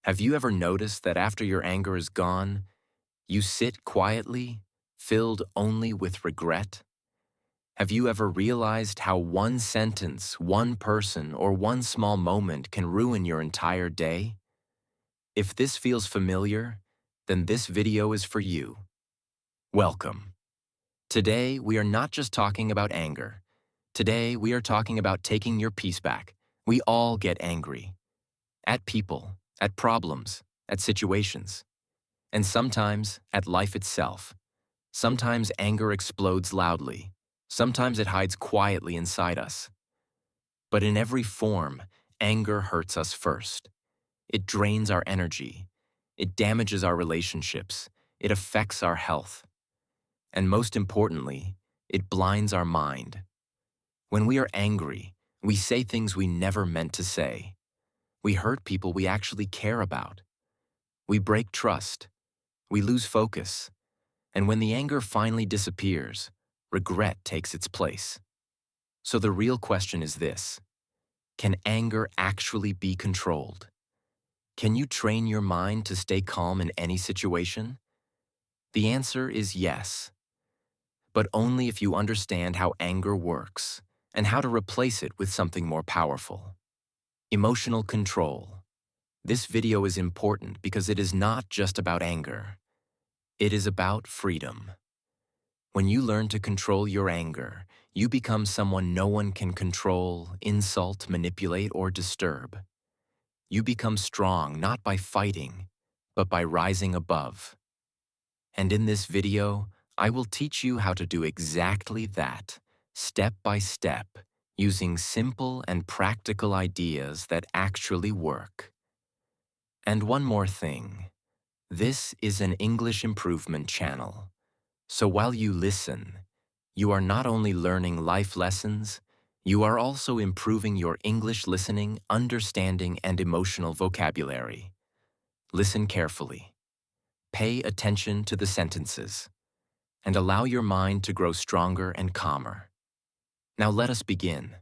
Have you ever noticed that after your anger is gone, you sit quietly, filled only with regret? Have you ever realized how one sentence, one person, or one small moment can ruin your entire day? If this feels familiar, then this video is for you. Welcome. Today, we are not just talking about anger. Today, we are talking about taking your peace back. We all get angry. At people, at problems, at situations, and sometimes at life itself. Sometimes anger explodes loudly. Sometimes it hides quietly inside us. But in every form, anger hurts us first. It drains our energy. It damages our relationships. It affects our health. And most importantly, it blinds our mind. When we are angry, we say things we never meant to say. We hurt people we actually care about. We break trust. We lose focus. And when the anger finally disappears, regret takes its place. So the real question is this: can anger actually be controlled? Can you train your mind to stay calm in any situation? The answer is yes, but only if you understand how anger works and how to replace it with something more powerful. Emotional control. This video is important because it is not just about anger. It is about freedom. When you learn to control your anger, you become someone no one can control, insult, manipulate, or disturb. You become strong not by fighting, but by rising above. And in this video, I will teach you how to do exactly that, step by step, using simple and practical ideas that actually work. And one more thing, this is an English improvement channel. So while you listen, you are not only learning life lessons, you are also improving your English listening, understanding, and emotional vocabulary. Listen carefully. Pay attention to the sentences, and allow your mind to grow stronger and calmer. Now let us begin.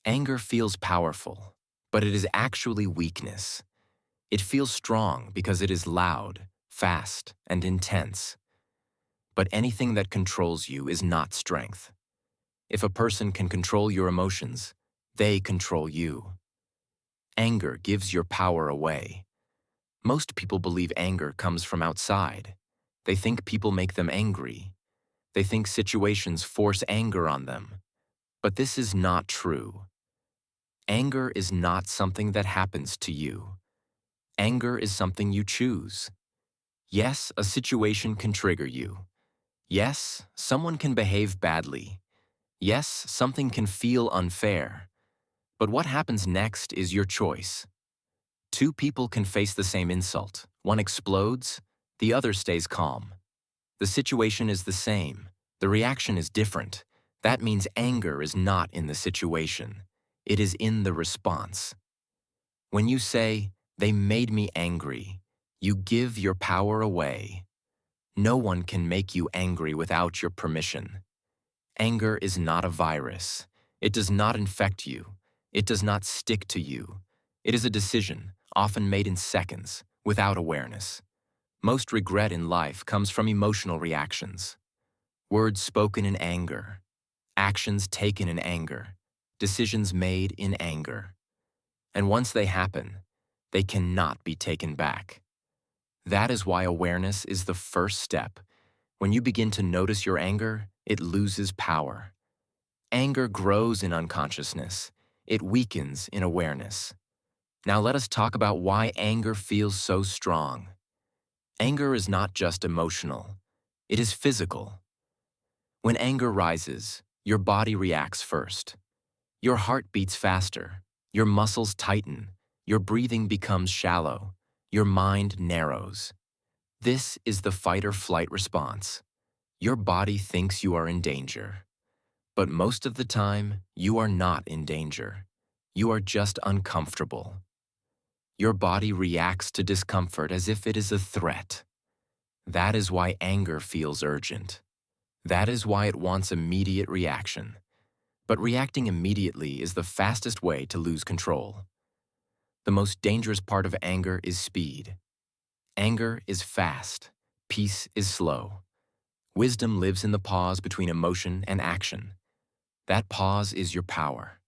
Anger feels powerful, but it is actually weakness. It feels strong because it is loud, fast, and intense. But anything that controls you is not strength. If a person can control your emotions, they control you. Anger gives your power away. Most people believe anger comes from outside. They think people make them angry. They think situations force anger on them. But this is not true. Anger is not something that happens to you. Anger is something you choose. Yes, a situation can trigger you. Yes, someone can behave badly. Yes, something can feel unfair. But what happens next is your choice. Two people can face the same insult. One explodes, the other stays calm. The situation is the same. The reaction is different. That means anger is not in the situation. It is in the response. When you say, "They made me angry," you give your power away. No one can make you angry without your permission. Anger is not a virus. It does not infect you. It does not stick to you. It is a decision, often made in seconds, without awareness. Most regret in life comes from emotional reactions. Words spoken in anger, actions taken in anger, decisions made in anger. And once they happen, they cannot be taken back. That is why awareness is the first step. When you begin to notice your anger, it loses power. Anger grows in unconsciousness. It weakens in awareness. Now let us talk about why anger feels so strong. Anger is not just emotional. It is physical. When anger rises, your body reacts first. Your heart beats faster. Your muscles tighten. Your breathing becomes shallow. Your mind narrows. This is the fight or flight response. Your body thinks you are in danger. But most of the time, you are not in danger. You are just uncomfortable. Your body reacts to discomfort as if it is a threat. That is why anger feels urgent. That is why it wants immediate reaction. But reacting immediately is the fastest way to lose control. The most dangerous part of anger is speed. Anger is fast. Peace is slow. Wisdom lives in the pause between emotion and action. That pause is your power.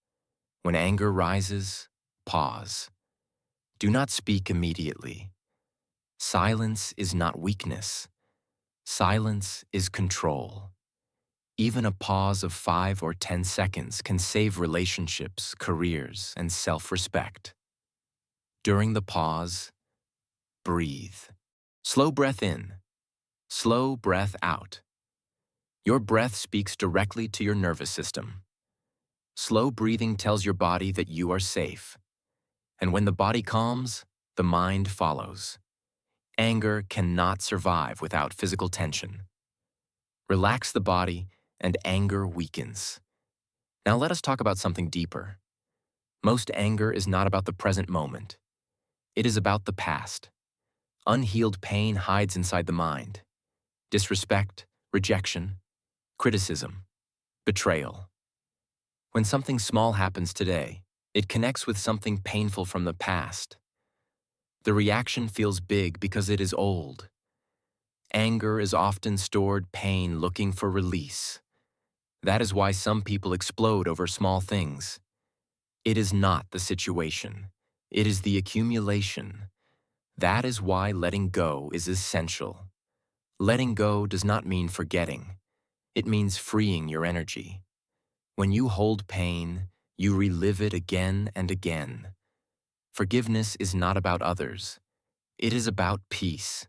When anger rises, pause. Do not speak immediately. Silence is not weakness. Silence is control. Even a pause of 5 or 10 seconds can save relationships, careers, and self-respect. During the pause, breathe. Slow breath in. Slow breath out. Your breath speaks directly to your nervous system. Slow breathing tells your body that you are safe. And when the body calms, the mind follows. Anger cannot survive without physical tension. Relax the body, and anger weakens. Now let us talk about something deeper. Most anger is not about the present moment. It is about the past. Unhealed pain hides inside the mind. Disrespect, rejection, criticism, betrayal. When something small happens today, it connects with something painful from the past. The reaction feels big because it is old. Anger is often stored pain looking for release. That is why some people explode over small things. It is not the situation. It is the accumulation. That is why letting go is essential. Letting go does not mean forgetting. It means freeing your energy. When you hold pain, you relive it again and again. Forgiveness is not about others. It is about peace.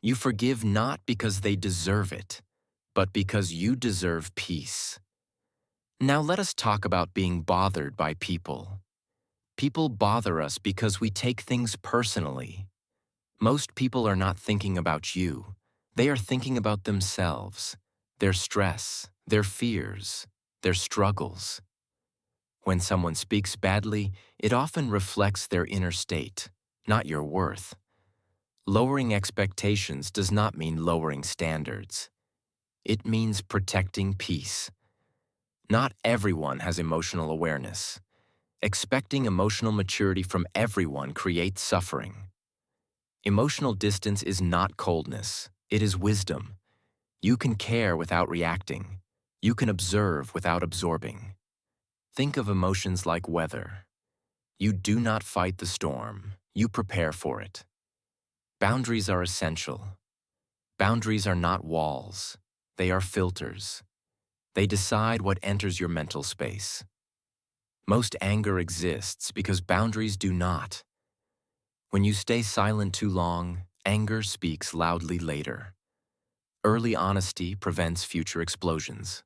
You forgive not because they deserve it, but because you deserve peace. Now let us talk about being bothered by people. People bother us because we take things personally. Most people are not thinking about you. They are thinking about themselves, their stress, their fears, their struggles. When someone speaks badly, it often reflects their inner state, not your worth. Lowering expectations does not mean lowering standards. It means protecting peace. Not everyone has emotional awareness. Expecting emotional maturity from everyone creates suffering. Emotional distance is not coldness, it is wisdom. You can care without reacting. You can observe without absorbing. Think of emotions like weather. You do not fight the storm, you prepare for it. Boundaries are essential. Boundaries are not walls, they are filters. They decide what enters your mental space. Most anger exists because boundaries do not. When you stay silent too long, anger speaks loudly later. Early honesty prevents future explosions.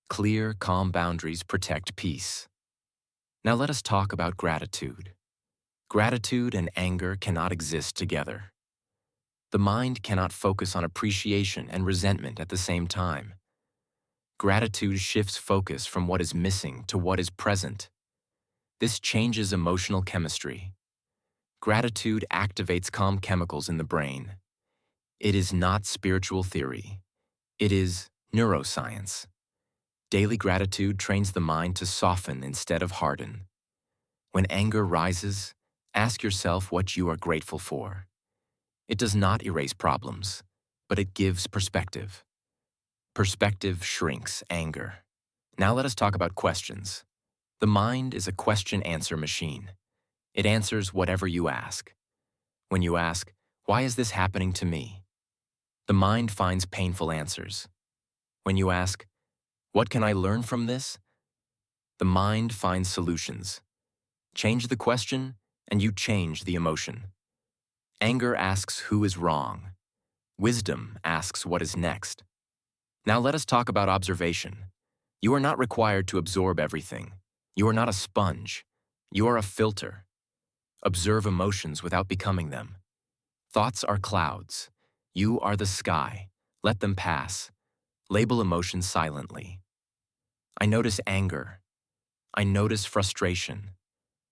Clear, calm boundaries protect peace. Now let us talk about gratitude. Gratitude and anger cannot exist together. The mind cannot focus on appreciation and resentment at the same time. Gratitude shifts focus from what is missing to what is present. This changes emotional chemistry. Gratitude activates calm chemicals in the brain. It is not spiritual theory. It is neuroscience. Daily gratitude trains the mind to soften instead of harden. When anger rises, ask yourself what you are grateful for. It does not erase problems, but it gives perspective. Perspective shrinks anger. Now let us talk about questions. The mind is a question-answer machine. It answers whatever you ask. When you ask, "Why is this happening to me?" the mind finds painful answers. When you ask, "What can I learn from this?" the mind finds solutions. Change the question, and you change the emotion. Anger asks who is wrong. Wisdom asks what is next. Now let us talk about observation. You are not required to absorb everything. You are not a sponge. You are a filter. Observe emotions without becoming them. Thoughts are clouds. You are the sky. Let them pass. Label emotions silently. I notice anger. I notice frustration.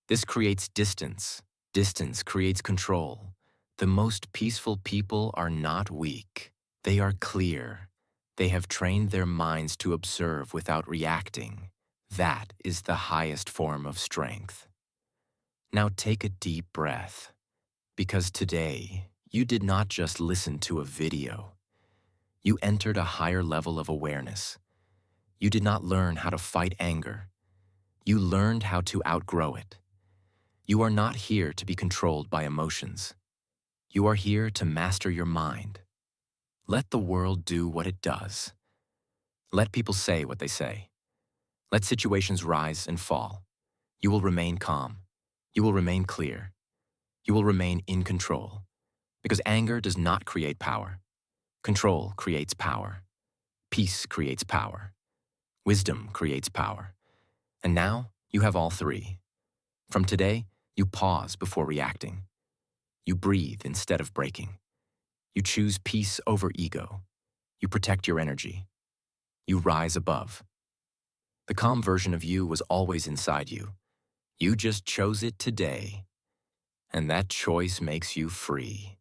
This creates distance. Distance creates control. The most peaceful people are not weak. They are clear. They have trained their minds to observe without reacting. That is the highest form of strength. Now take a deep breath, because today you did not just listen to a video. You entered a higher level of awareness. You did not learn how to fight anger. You learned how to outgrow it. You are not here to be controlled by emotions. You are here to master your mind. Let the world do what it does. Let people say what they say. Let situations rise and fall. You will remain calm. You will remain clear. You will remain in control. Because anger does not create power. Control creates power. Peace creates power. Wisdom creates power. And now you have all three. From today, you pause before reacting. You breathe instead of breaking. You choose peace over ego. You protect your energy. You rise above. The calm version of you was always inside you. You just chose it today. And that choice makes you free.